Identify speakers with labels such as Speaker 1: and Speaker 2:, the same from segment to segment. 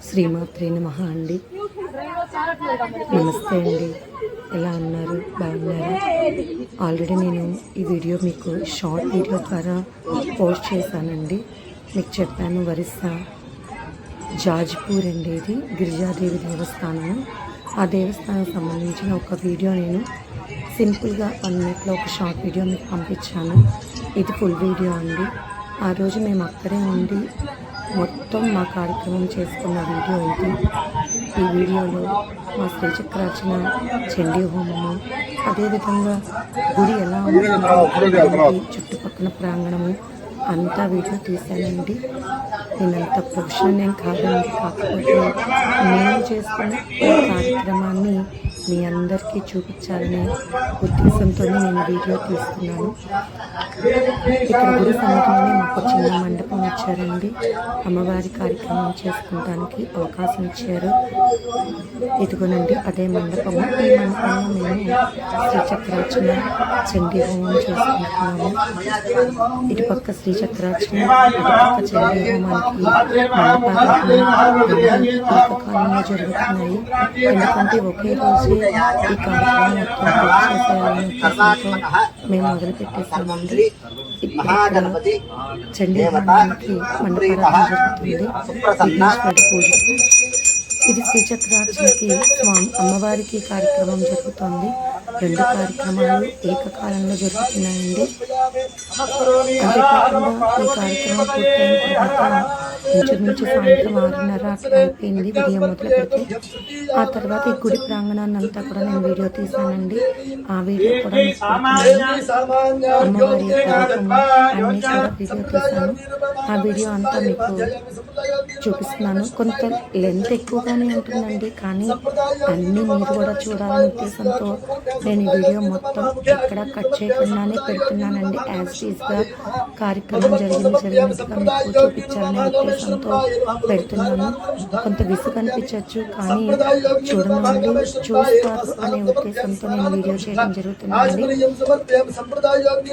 Speaker 1: శ్రీమాత్రే నమః అండి. నమస్తే అండి, ఎలా ఉన్నారు? బాగున్నారా? ఆల్రెడీ నేను ఈ వీడియో మీకు షార్ట్ వీడియో ద్వారా పోస్ట్ చేశానండి. మీకు చెప్పాను, ఒరిస్సా జాజ్పూర్ అండి, ఇది గిరిజాదేవి దేవస్థానము. ఆ దేవస్థానం సంబంధించిన ఒక వీడియో నేను సింపుల్గా 1 minute ఒక షార్ట్ వీడియో మీకు పంపించాను. ఇది ఫుల్ వీడియో అండి. ఆ రోజు మేము అక్కడే ఉండి మొత్తం మా కార్యక్రమం చేసుకున్న వీడియో ఇది. ఈ వీడియోలో మా శ్రీచక్రార్చన, చండీ హోమము, అదేవిధంగా గుడి ఎలా ఉంటుంది, చుట్టుపక్కల ప్రాంగణము అంతా వీడియో తీశానండి. నేనంత ప్రొఫెషనల్ ఏం కాదండి, కాకపోతే నేను చేసుకున్న ఈ కార్యక్రమాన్ని మీ అందరికీ చూపించాలనే ఉద్దేశంతో నేను వీడియో తీస్తున్నాను. ఇక్కడ గుడి సన్నిధిలోనే మాకు చిన్న మండపం ఇచ్చారండి. అమ్మవారి కార్యక్రమం చేసుకుంటానికి అవకాశం ఇచ్చారు. ఇదిగోనండి అదే మండపము. ఈ మండపంలో మేము శ్రీచక్రార్చన, చండీ హోమం చేసుకుంటున్నాము. ఇటుపక్క శ్రీచక్రార్చన, అటుపక్క చండీ హోమానికి మండపాలు ఏకకాలంలో జరుగుతున్నాయి. ఎందుకంటే ఒకే రోజు ఈ కార్యక్రమం మొత్తం పూర్తి చేసేయాలనే ఉద్దేశంతో మేము మొదలుపెట్టేసామండి. ఇక్కడ చండీ హోమానికి మండపారాధన జరుగుతుంది, విఘ్నేశ్వరుడి పూజ. ఇది శ్రీచక్రార్చనకి అమ్మవారికి కార్యక్రమం జరుగుతుంది. 2 కార్యక్రమాలు ఏకకాలంలో జరుగుతున్నాయండి. అంతేకాకుండా ఈ కార్యక్రమం పూర్తయిన తర్వాత ఇంచుమించు సాయంత్రం 6:30 అట్లా అయిపోయింది ఉదయం మొదలు పెడితే. ఆ తర్వాత ఈ గుడి ప్రాంగణాన్ని అంతా కూడా నేను వీడియో తీశానండి. ఆ వీడియో కూడా అమ్మవారి కార్యక్రమం అన్నీ కూడా వీడియో తీశాను. ఆ వీడియో అంతా మీకు చూపిస్తున్నాను. కొంత లెంత్ ఎక్కువగానే ఉంటుందండి, కానీ అన్నీ మీరు కూడా చూడాలనే ఉద్దేశంతో నేను ఈ వీడియో మొత్తం ఎక్కడ కట్ చేయకుండానే పెడుతున్నానండి. యాజ్ ఈజ్గా కార్యక్రమం జరిగినట్టుగా మీకు చూపించాలనే ఉద్దేశంతో పెడుతున్నాను. కొంత విసుగు అనిపించవచ్చు, కానీ చూడని వాళ్ళు చూస్తారు అనే ఉద్దేశంతో నేను వీడియో చేయడం జరుగుతుందండి.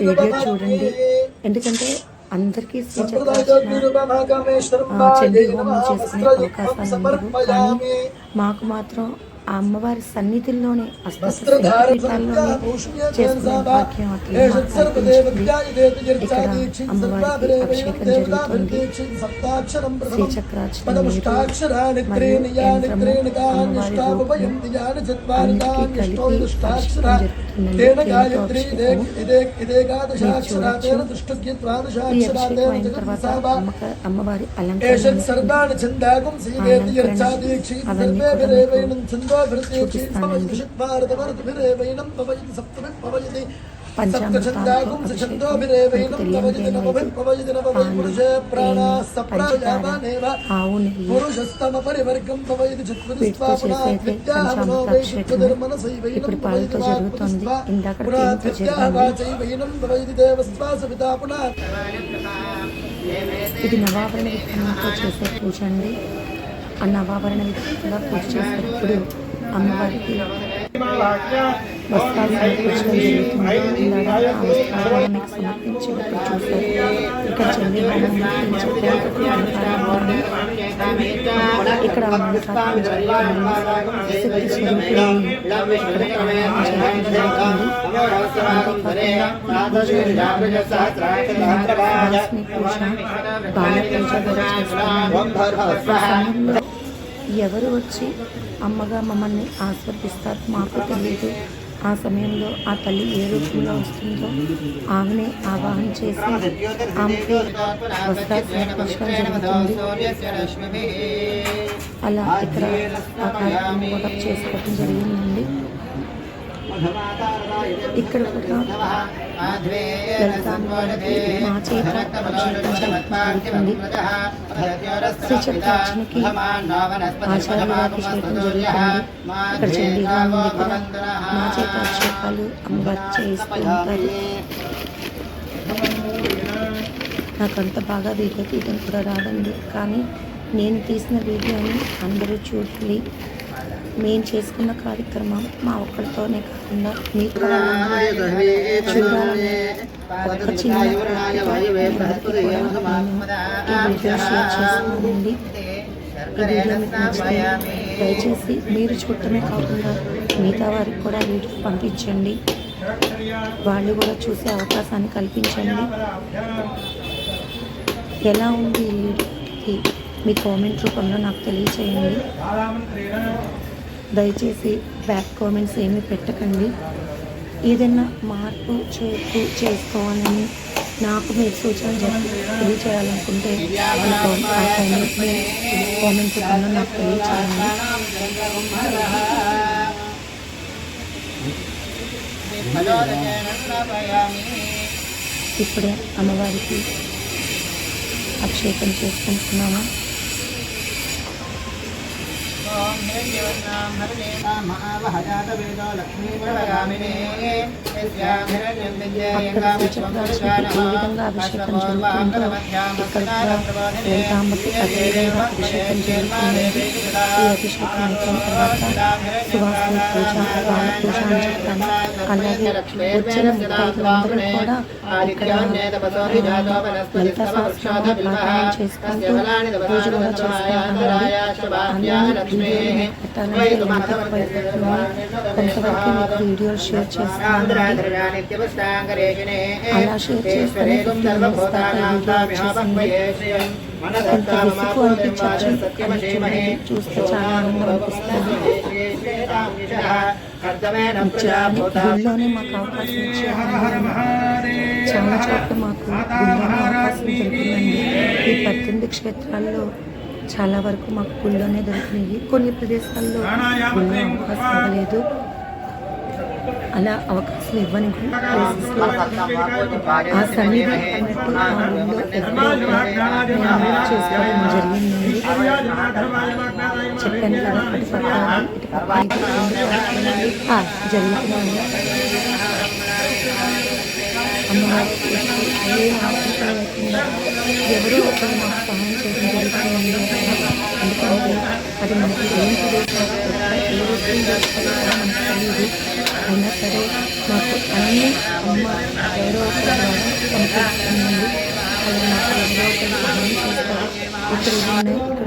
Speaker 1: వీడియో చూడండి, ఎందుకంటే అందరికీ చండీ హోమం చేసుకునే అవకాశాలు ఉండవు, కానీ మాకు మాత్రం ఆ అమ్మవారి సన్నిధిలోనే అష్టపీఠాల్లోనే చేసుకునే భాగ్యం అట్లా మాకు కల్పించింది. ఇక్కడ అమ్మవారికి అభిషేకం జరుగుతుంది. శ్రీచక్రార్చన మరియు యంత్రము, అమ్మవారి రూపము అన్నిటికీ కలిపి అభిషేకం జరుగుతుందండి. తేనెతో అభిషేకము మీరు చూడొచ్చు. ఈ అభిషేకం అయిన తర్వాత అమ్మవారి అలంకరణ అవన్నీ కూడా చూపిస్తానండి. పంచామృతాలతో అభిషేకం ఆవు నెయ్యి వీటితో చేసేది పంచామృతాభిషేకం. ఇప్పుడు పాలతో జరుగుతుంది, ఇందాక తేనెతో జరిగింది. ఇది నవాభరణ విధానంతో చేసే పూజ అండి. ఆ నవాభరణ విధానంగా పూజ చేసేటప్పుడు అమ్మవారికి వస్త్రాలు సమర్పించడం జరుగుతుంది. ఇందాక ఆ వస్త్రాలను మీకు సమర్పించేటప్పుడు చూస్తారు. ఇక్కడ చండీ హోమం ఇక్కడ శక్తి స్వరూపులు ఇక్కడ జరుగుతుంది. బాల పూజ కూడా చేస్తాము. ఎవరు వచ్చి అమ్మగా మమ్మల్ని ఆస్వాదిస్తారు మాకు తెలియదు. ఆ సమయంలో ఆ తల్లి ఏ రూపంలో వస్తుందో ఆమెనే ఆవాహన చేసి ఆమెకి వస్త్రాలు సమర్పించడం జరుగుతుంది. అలా ఇక్కడ ఆ కార్యక్రమం కూడా చేసుకోవడం జరిగిందండి. ఇక్కడ కూడా లలితామ్మవారికి మా చేత అభిషేకం జరుగుతుంది. శ్రీచక్రార్చనకి ఆచార్యులభిషేకం జరుగుతుంది. ఇక్కడ చండీ హోమం దగ్గర మా చేత అభిషేకాలు అమ్మవారు చేయిస్తూ ఉంటారు. నాకంత బాగా వీడియో తీయడం కూడా రాదండి, కానీ నేను తీసిన వీడియోని అందరూ చూడాలి. మేము చేసుకున్న కార్యక్రమం మా ఒక్కరితోనే కాకుండా మీకు చూడాలని ఒక చిన్న అందరికీ కూడా నేను ఈ వీడియో షేర్ చేస్తున్నానండి. ఈ వీడియో మీకు నచ్చితే దయచేసి మీరు చూడటమే కాకుండా మిగతా వారికి కూడా వీడియో పంపించండి, వాళ్ళు కూడా చూసే అవకాశాన్ని కల్పించండి. ఎలా ఉంది ఈ వీడియోకి మీ కామెంట్ రూపంలో నాకు తెలియచేయండి. దయచేసి బ్యాక్ కామెంట్స్ ఏమీ పెట్టకండి. ఏదైనా మార్పు చేర్పు చేసుకోవాలని నాకు మీరు సూచనలు తెలియచేయాలనుకుంటే ఆ కామెంట్ని కామెంట్ రూపంలో నాకు తెలియచేయండి. ఇప్పుడే అమ్మవారికి అభిషేకం చేసుకుంటున్నాము. అక్కడ శ్రీచక్రాలక్ష్మికి ఏ విధంగా అభిషేకం జరుగుతుందో ఇక్కడ లలితాంబకి అదేవిధంగా అభిషేకం జరుగుతుంది. ఈ అభిషేకం అయిపోయిన తర్వాత సువాసన పూజ, బాల పూజ అని చెప్తాను. అలాగే వచ్చిన ముత్తైదులందరూ కూడా ఇక్కడ లలితా సహస్రనామ పారాయణం చేసుకుంటూ పూజ కూడా చేసుకుంటామండి. పెట్టాలంటే ఎంతవరకు కొంతవరకు మీకు వీడియోలు షేర్ చేస్తాను. అలా షేర్ చేస్తేనే 15 minutes దాకా వీడియో వచ్చేసింది. ఎంత విసుగు అనిపించవచ్చు, కానీ చూడండి, చూస్తే చాలా ఆనందం అనిపిస్తుంది. గుళ్ళోనే మాకు అవకాశం ఇచ్చారు. చాలా చోట్ల మాకు గుళ్ళోనే అవకాశం దొరికిందండి. ఈ 18 క్షేత్రాల్లో చాలా వరకు మాకు గుళ్ళోనే దొరికినాయి. కొన్ని ప్రదేశాల్లో గుళ్ళో అవకాశం ఇవ్వలేదు. అలా అవకాశం ఇవ్వని ప్లేసెస్లో ఆ సన్నిధి అన్నట్టు ఆ ఊళ్ళో ఎక్కడో చేసుకోవడం జరిగిందండి. చెప్పాను కదా, జరుగుతున్నాయి. అమ్మవారి ఏ ఆశించడం లేకుండా ఎవరో ఒకరు మాకు సహాయం చేయడం జరుగుతుంది. ఎందుకంటే అది మనకి ఏం ప్రదేశాలు ఏ వస్తువులు చేస్తారో మనకు తెలియదు. అయినా సరే మాకు అన్నీ అమ్మ ఎవరో ఒకరి ద్వారా పంపిస్తుందండి. అలా మాకు ఎవరో ఒకరు సహాయం చేస్తారు. ఇక్కడ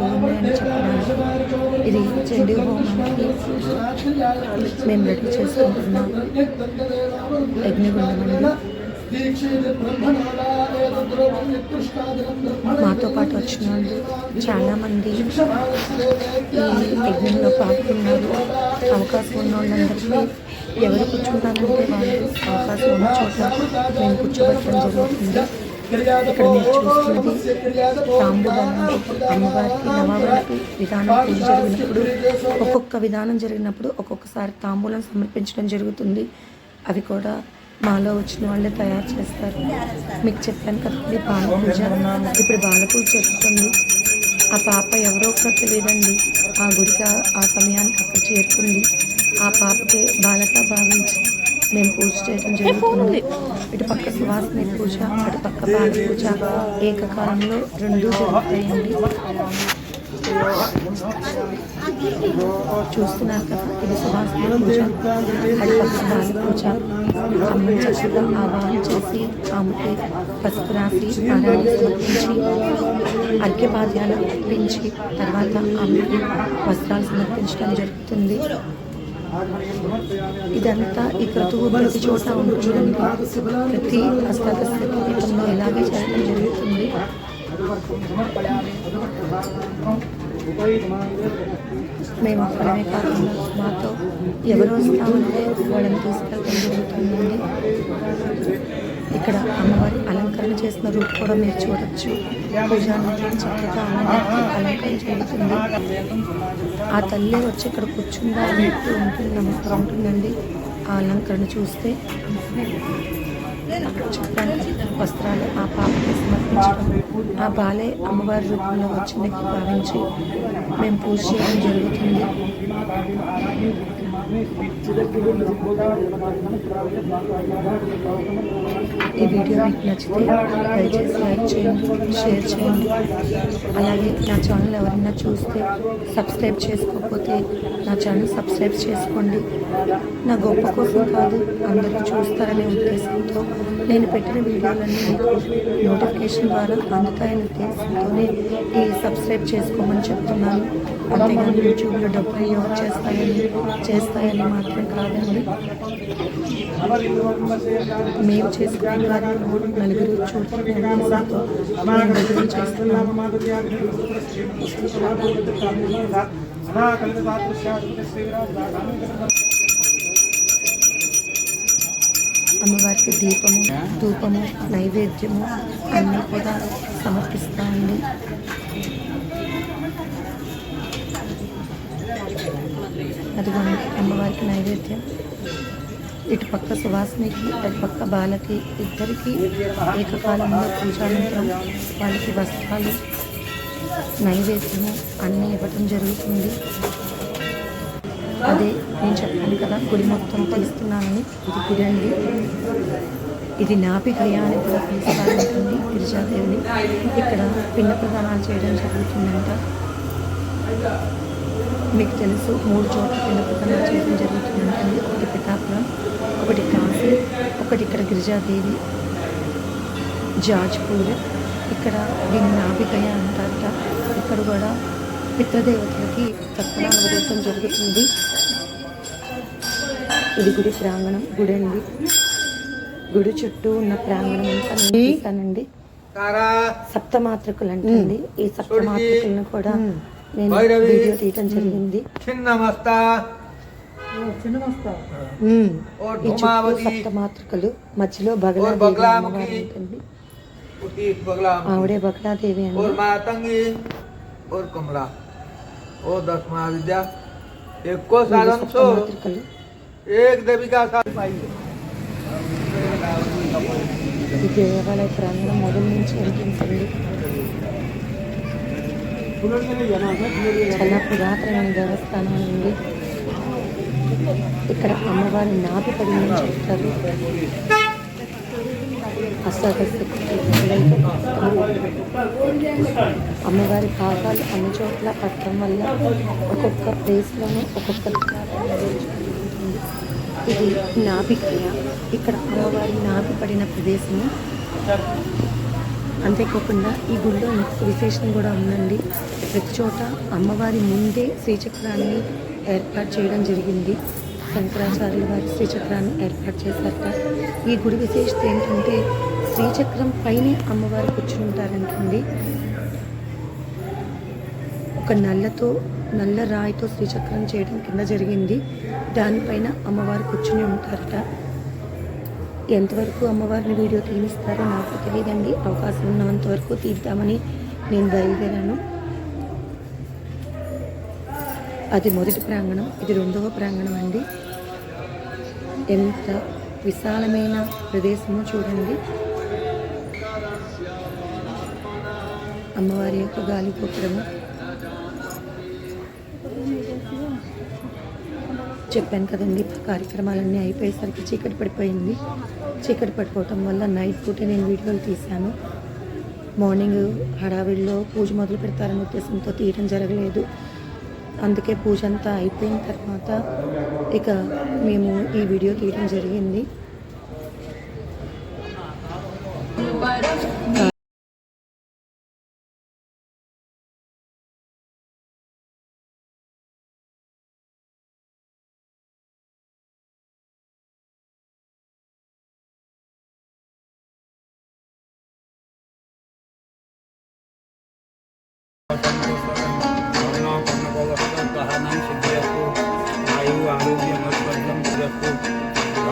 Speaker 1: ఉన్నాయని చెప్పడానికి ఇది చండీ హోమానికి మేము రెడీ చేసుకుంటున్నాం. యజ్ఞగుండం అండి. మాతో పాటు వచ్చిన వాళ్ళు చాలామంది ఈ యజ్ఞంలో పాల్గొన్నారు. అవకాశం ఉన్న వాళ్ళందరికీ ఎవరు కూర్చుంటారంటే వాళ్ళు అవకాశం ఉన్న చోట మేము కూర్చోబెట్టడం జరుగుతుంది. ఇక్కడ మీరు చూస్తున్నది తాంబూలం. అమ్మవారికి నవరాత్రి విధానం పూజ జరిగినప్పుడు ఒక్కొక్క విధానం జరిగినప్పుడు ఒక్కొక్కసారి తాంబూలం సమర్పించడం జరుగుతుంది. అవి కూడా మాలో వచ్చిన వాళ్ళే తయారు చేస్తారు. మీకు చెప్పాను కదండి, బాల పూజ. ఇప్పుడు బాల పూజ జరుగుతుంది. ఆ పాప ఎవరో ఒకరు తెలియదండి, ఆ గుడికి ఆ సమయానికి అక్కడ చేరుకుంది. ఆ పాపకే బాలగా భావించి మేము పూజ చేయడం జరుగుతుంది. ఇటు పక్క సువాసన పూజ, అటు పక్క బాల పూజ ఏకకాలంలో రెండూ జరుగుతాయండి. చూస్తున్నారు కదా, ఇది సువాసన పూజ, అటు పక్క బాల పూజ. అమ్మని చక్కగా ఆవాహన చేసి ఆమెకి పసుపు రాసి పారాయణ సమర్పించి అర్ఘ్యపాద్యాలు అర్పించి తర్వాత ఆమెకి వస్త్రాలు సమర్పించడం జరుగుతుంది. ఇదంతా ఈ క్రతువు ప్రతి చోట ఉంటుందండి. ప్రతి అష్టాదశ పీఠంలో ఇలాగే చేయడం జరుగుతుంది. మేము అక్కడమే కాకుండా మాతో ఎవరు వస్తామంటే వాళ్ళని తీసుకెళ్ళడం జరుగుతుందండి. ఇక్కడ అమ్మవారి అలంకరణ చేసిన రూపు కూడా మీరు చూడొచ్చు. పూజానికి చక్కగా అమ్మవారికి అలంకరణ జరుగుతుంది. ఆ తల్లి వచ్చి ఇక్కడ కూర్చుందా అన్నట్టు ఉంటుందండి. ఆ అలంకరణ చూస్తే అక్కడ చూడడానికి వస్త్రాలు ఆ పాపకి సమర్పించడం, ఆ బాలే అమ్మవారి రూపంలో వచ్చిందని భావించి మేము పూజ చేయడం జరుగుతుంది. ఈ వీడియో మీకు నచ్చితే దయచేసి లైక్ చేయండి, షేర్ చేయండి. అలాగే నా ఛానల్ ఎవరైనా చూస్తే సబ్స్క్రైబ్ చేసుకోకపోతే నా ఛానల్ సబ్స్క్రైబ్ చేసుకోండి. నా గొప్ప కోసం కాదు, అందరూ చూస్తారనే ఉద్దేశంతో నేను పెట్టిన వీడియోలన్నీ మీకు నోటిఫికేషన్ ద్వారా అందుతాయనే ఉద్దేశంతోనే ఈ సబ్స్క్రైబ్ చేసుకోమని చెప్తున్నాను. అంతేగాని యూట్యూబ్లో డబ్బులు యోగ చేస్తాయని మాత్రం కాదండి. మేము చేసుకునే కార్యక్రమం నలుగురు చూడాలనే ఉద్దేశంతో నేను డబ్బులు చేస్తున్నాను. అమ్మవారికి దీపము, ధూపము, నైవేద్యము అన్నీ కూడా సమర్పిస్తామండి. అదిగోండి అమ్మవారికి నైవేద్యం. ఇటు పక్క సువాసినికి, అటు పక్క బాలకి ఇద్దరికి ఏకకాలంలో పూజానంతరం వాళ్ళకి వస్త్రాలు, నైవేద్యము అన్నీ ఇవ్వటం జరుగుతుంది. అదే నేను చెప్పాను కదా, గుడి మొత్తం తీస్తున్నానని. ఇది గుడి అండి. ఇది నాభి గయ అని కూడా పిలుస్తారంటుంది గిరిజాదేవిని. ఇక్కడ పిండ ప్రదానాలు చేయడం జరుగుతుందంట. మీకు తెలుసు 3 చోట్ల పిండ ప్రదానాలు చేయడం జరుగుతుందంటండి. ఒకటి పిఠాపురం, ఒకటి కాశీ, ఒకటి ఇక్కడ గిరిజాదేవి జాజ్పూర్. ఇక్కడ దీన్ని నాభి గయ అంటారట. ఇక్కడ కూడా పితృదేవతలకి తర్పణాలు వదలటం జరుగుతుంది. ఇది గుడి ప్రాంగణం. గుడి అండి. గుడి చుట్టూ ఉన్న ప్రాంగణం అంతా నేను తీసానండి. సప్తమాతృకులు అంటండి. ఈ సప్తమాతృకులను కూడా నేను వీడియో తీయటం జరిగింది. ఈ చుట్టూ సప్తమాతృకులు, మధ్యలో బగలాదేవి అమ్మవారు ఉంటుంది. ఆవిడే బగలాదేవి అండి.
Speaker 2: और कमला और 10 महाविद्या एक को साधन सो एक देविका साथ पाइए.
Speaker 1: ఈ దేవాలయ ప్రాంగణం మొదటి నుంచి అనిపించండి. చాలా పురాతనమైన దేవస్థానం ఉంది. ఇక్కడ అమ్మవారి నాభి పడిందని చెప్తారు. అమ్మవారి భాగాలు అన్ని చోట్ల పట్టడం వల్ల ఒక్కొక్క ప్లేస్లోనూ ఒక్కొక్క జరుగుతుంది. ఇది నాభి క్రియ. ఇక్కడ అమ్మవారి నాభి పడిన ప్రదేశము. అంతేకాకుండా ఈ గుడిలో ఇంకొక విశేషం కూడా ఉందండి. ప్రతి చోట అమ్మవారి ముందే శ్రీచక్రాన్ని ఏర్పాటు చేయడం జరిగింది. శంకరాచార్యుల వారి శ్రీచక్రాన్ని ఏర్పాటు చేశారట. ఈ గుడి విశేషత ఏంటంటే శ్రీచక్రం పైనే అమ్మవారు కూర్చుని ఉంటారంటండి. ఒక నల్ల రాయితో శ్రీచక్రం చేయడం కింద జరిగింది. దానిపైన అమ్మవారు కూర్చుని ఉంటారట. ఎంతవరకు అమ్మవారిని వీడియో తీయిస్తారో నాకు తెలియదండి. అవకాశం ఉన్నంత వరకు తీద్దామని నేను బయలుదేరాను. అది మొదటి ప్రాంగణం. ఇది 2వ ప్రాంగణం అండి. ఎంత విశాలమైన ప్రదేశమో చూడండి. అమ్మవారి యొక్క గాలి గోపురము. చెప్పాను కదండి, కార్యక్రమాలన్నీ అయిపోయేసరికి చీకటి పడిపోయింది. చీకటి పడిపోవటం వల్ల నైట్ పూటే నేను వీడియోలు తీశాను. మార్నింగ్ హడావిడిలో పూజ మొదలు పెడతారనే ఉద్దేశంతో తీయడం జరగలేదు. అందుకే పూజ అంతా అయిపోయిన తర్వాత ఇక మేము ఈ వీడియో తీయడం జరిగింది.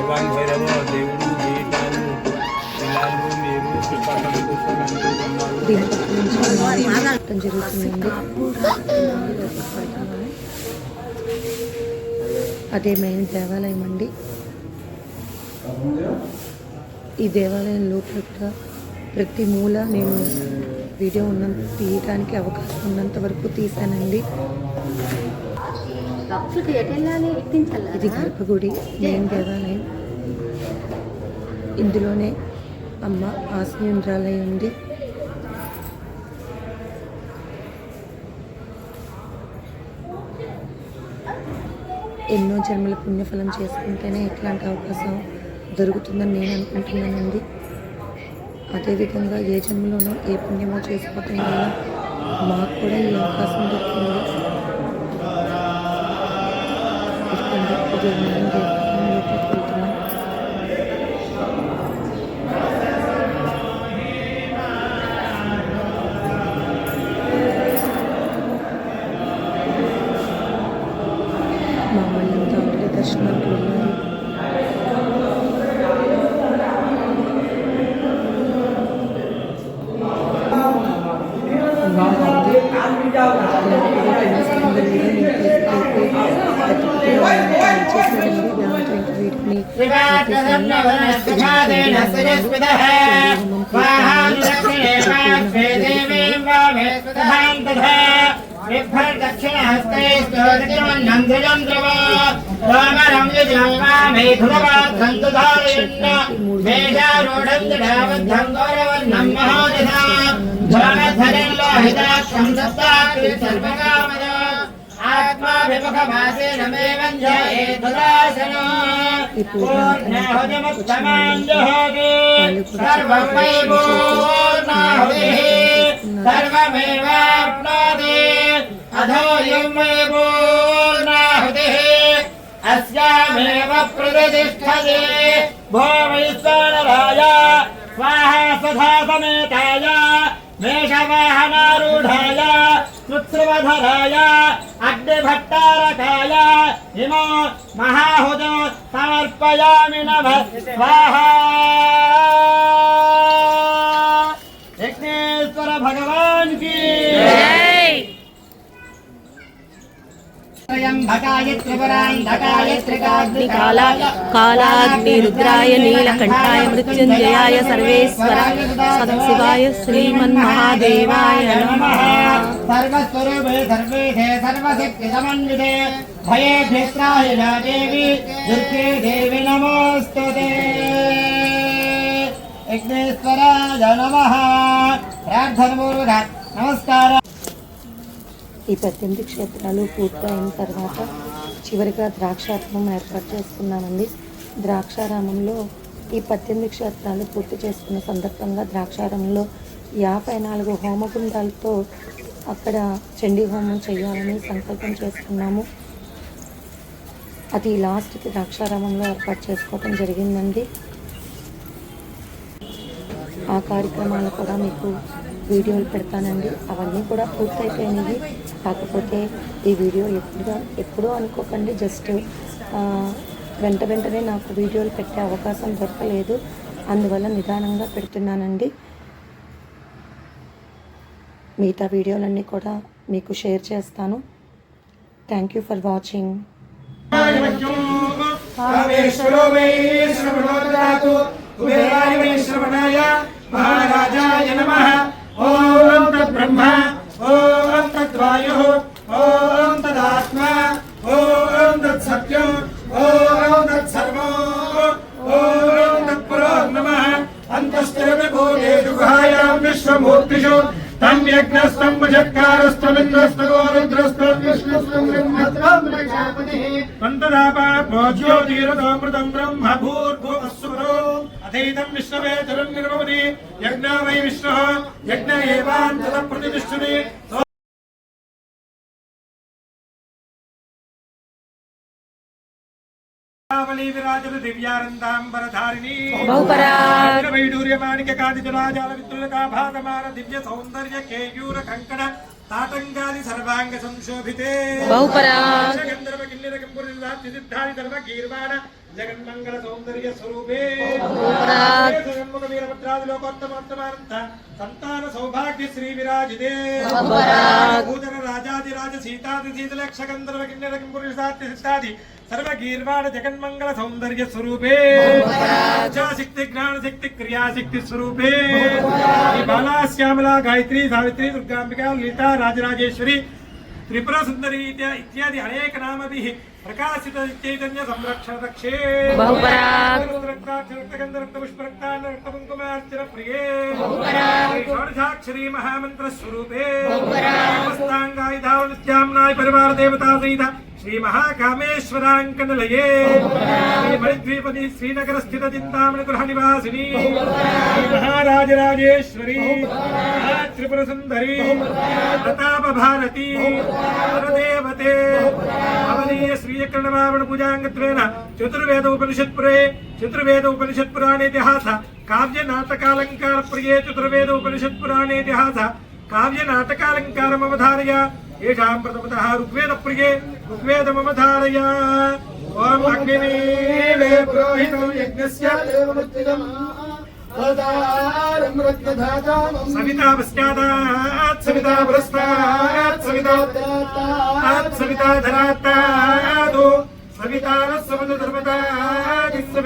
Speaker 2: भगवान भैरव దేవుడు జీవితాలు ఇలాంటి మీరు
Speaker 1: జరుగుతుందండి. అదే మెయిన్ దేవాలయం అండి. ఈ దేవాలయం లోపల ప్రతి మూల నేను వీడియో తీయడానికి అవకాశం ఉన్నంత వరకు తీశానండి. ఇది గర్భగుడి మెయిన్ దేవాలయం. ఇందులోనే అమ్మ ఆశీనురాలై ఉంది. ఎన్నో జన్మల పుణ్యఫలం చేసుకుంటేనే ఇట్లాంటి అవకాశం దొరుకుతుందని నేను అనుకుంటున్నానండి. అదేవిధంగా ఏ జన్మలోనో ఏ పుణ్యమో చేసుకోవటం వల్ల మాకు కూడా ఈ అవకాశం దొరుకుతుంది. ఇది మనం దేవాలయంలోకి వెళ్తున్నాం. మా వాళ్ళంతా ఆల్రెడీ దర్శనానికి వెళ్ళారు.
Speaker 3: अस्यामेव प्रतिष्ठते भूमीश्वराय स्वाहा सदा समेताय मेषवाहनारूढाय कृत्रिमधराय अग्निभट्टारकाय इमो महाहुज समर्पयामि नमः स्वाहा। यज्ञेश्वर भगवान की
Speaker 1: कालाग्नि रुद्राय नीलकंठाय मृत्युंजयाय सर्वेश्वर सदाशिवाय श्रीमन्महादेवाय नमः।
Speaker 3: सर्वस्वरूपे सर्वेशे सर्वशक्ति समन्विते भयेभ्यस्त्राहि न देवी दुर्गे देवी नमोस्तुते। यज्ञेश्वराय नमः। प्रार्थनापूर्वक नमस्कार।
Speaker 1: ఈ 18 క్షేత్రాలు పూర్తయిన తర్వాత చివరిగా ద్రాక్షారామం ఏర్పాటు చేసుకున్నామండి. ద్రాక్షారామంలో ఈ 18 క్షేత్రాలు పూర్తి చేసుకున్న సందర్భంగా ద్రాక్షారామంలో 54 హోమగుండాలతో అక్కడ చండీ హోమం చేయాలని సంకల్పం చేసుకున్నాము. అది లాస్ట్కి ద్రాక్షారామంలో ఏర్పాటు చేసుకోవటం జరిగిందండి. ఆ కార్యక్రమాలు కూడా మీకు వీడియోలు పెడతానండి. అవన్నీ కూడా పూర్తయిపోయినాయి. కాకపోతే ఈ వీడియో ఎప్పుడో అనుకోకండి, జస్ట్ వెంటనే నాకు వీడియోలు పెట్టే అవకాశం దొరకలేదు. అందువల్ల నిదానంగా పెడుతున్నానండి. మిగతా వీడియోలన్నీ కూడా మీకు షేర్ చేస్తాను. Thank you for watching.
Speaker 3: महाराजाय नमः। ओम तद्ब्रह्म ओम तद्वायुः ओम तदात्मा ओम तत्सत्यम् ओम तत्सर्वम् ओम तत्पुरो नमः। अन्तश्चरविभूतेषु गुहायां विश्वमूर्तिषु तं यज्ञस्तं भुजत्कारस्त्वमिन्द्रस्तगो रुद्रस्त्वं विष्णुस्त्वं ब्रह्मस्त्वं प्रजापतिः ज्योतिरतोऽमृतं ब्रह्म भूर्भुवस्सुरो अथैतं विष्णवे चरन् निर्भवति यज्ञो वै विष्णुः यज्ञ एवान्ततः प्रतिष्ठति। विराजत दिव्यानंदांबरधारिणी वैडूर्यमाणिक्य कादिजलाजाल विद्युल्काभासमान दिव्य सौंदर्य केयूर कंकण ताटंगादि सर्वांग संशोभिते गंधर्व किन्नर कंपुरिदाति सिद्धादि सर्व गीर्वाण जगन्मंगल सौंदर्य स्वरूपे जगन्मुख वीरभद्रादि लोकोत्तमोत्तमानंत संतान सौभाग्य श्री विराजिते भूधर राजादि राज सीतादि शीतलक्ष गंधर्व किन्नर कंपुरिदाति सिद्धादि सर्व गीर्वाण जगन्मंगल सौंदर्य स्वरूपे शक्ति ज्ञान शक्ति क्रिया शक्ति स्वरूपे बाला श्यामला गायत्री सावित्री दुर्गांबिका ललिता राजराजेश्वरी त्रिपुरा सुंदरी इत्यादि अनेक नामभिः प्रकाशित चैतन्य संरक्षण रक्षे
Speaker 1: बहुपराग
Speaker 3: प्रिये षोडशाक्षरी महामंत्र स्वरूपे नित्याम्नाय परिवार देवता सहित श्री महाकामेश्वरांकनलये श्री मणिद्वीपति श्रीनगर स्थित चिंतामणि गृह निवासिनी महाराजराजेश्वरी त्रिपुर सुंदरी प्रताप भारती परदेवते अवनीय श्रीय कर्णवावण पूजांगत्वेन चतुर्वेद उपनिषत् पुराणे इतिहास काव्य नाटकालंकार प्रिये चतुर्वेद उपनिषत् पुराणे इतिहास काव्य नाटकालंकारम अवधारय येषां प्रथमतः ऋग्वेद प्रिये ऋग्वेदमवधारय ओम अग्निमीळे पुरोहितो यज्ञस्य सविता पश्चादात् सविता पुरस्तात् सविता धरात्तादो सविता